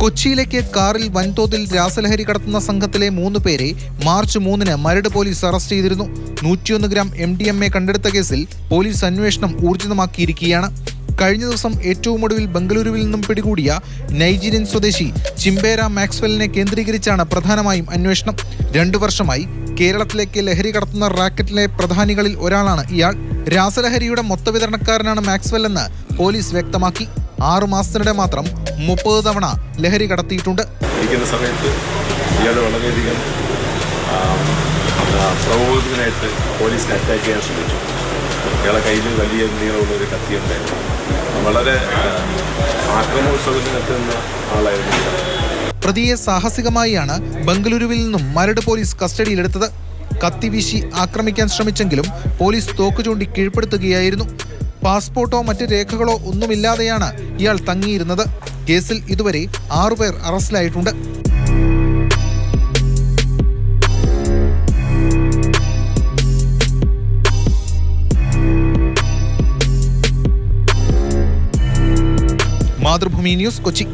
കൊച്ചിയിലേക്ക് കാറിൽ വൻതോതിൽ രാസലഹരി കടത്തുന്ന സംഘത്തിലെ 3 പേരെ മാർച്ച് 3-ന് മരട് പോലീസ് അറസ്റ്റ് ചെയ്തിരുന്നു. 101 ഗ്രാം MDMA കണ്ടെടുത്ത കേസിൽ പോലീസ് അന്വേഷണം ഊർജിതമാക്കിയിരിക്കുകയാണ്. കഴിഞ്ഞ ദിവസം ഏറ്റവും ഒടുവിൽ ബംഗളൂരുവിൽ നിന്നും പിടികൂടിയ നൈജീരിയൻ സ്വദേശി ചിംബേര മാക്സ്വെലിനെ കേന്ദ്രീകരിച്ചാണ് പ്രധാനമായും അന്വേഷണം. 2 വർഷമായി കേരളത്തിലേക്ക് ലഹരി കടത്തുന്ന റാക്കറ്റിലെ പ്രധാനികളിൽ ഒരാളാണ് ഇയാൾ. രാസലഹരിയുടെ മൊത്തവിതരണക്കാരനാണ് മാക്സ്വെൽ എന്ന് പോലീസ് വ്യക്തമാക്കി. 6 മാസത്തിനിടെ മാത്രം 30 തവണ ലഹരി കടത്തിയിട്ടുണ്ട്. ഇരിക്കുന്ന സമയത്ത് ഇയാൾ വളരെയധികം പ്രകോപനത്തിനായിട്ട് പോലീസിനെ അറ്റാക്ക് ചെയ്യാൻ ശ്രമിച്ചു. ഇയാളെ കയ്യിൽ വലിയ നീളമുള്ളൊരു കത്തിയുണ്ടായിരുന്നു. വളരെ ആക്രമോത്സവത്തിനെത്തുന്ന ആളായിരുന്നു. പ്രതിയെ സാഹസികമായാണ് ബംഗളൂരുവിൽ നിന്നും മരട് പോലീസ് കസ്റ്റഡിയിലെടുത്തത്. കത്തിവീശി ആക്രമിക്കാൻ ശ്രമിച്ചെങ്കിലും പോലീസ് തോക്ക് ചൂണ്ടി കീഴ്പ്പെടുത്തുകയായിരുന്നു. പാസ്പോർട്ടോ മറ്റ് രേഖകളോ ഒന്നുമില്ലാതെയാണ് ഇയാൾ തങ്ങിയിരുന്നത്. കേസിൽ ഇതുവരെ 6 പേർ അറസ്റ്റിലായിട്ടുണ്ട്. മാതൃഭൂമി ന്യൂസ്, കൊച്ചി.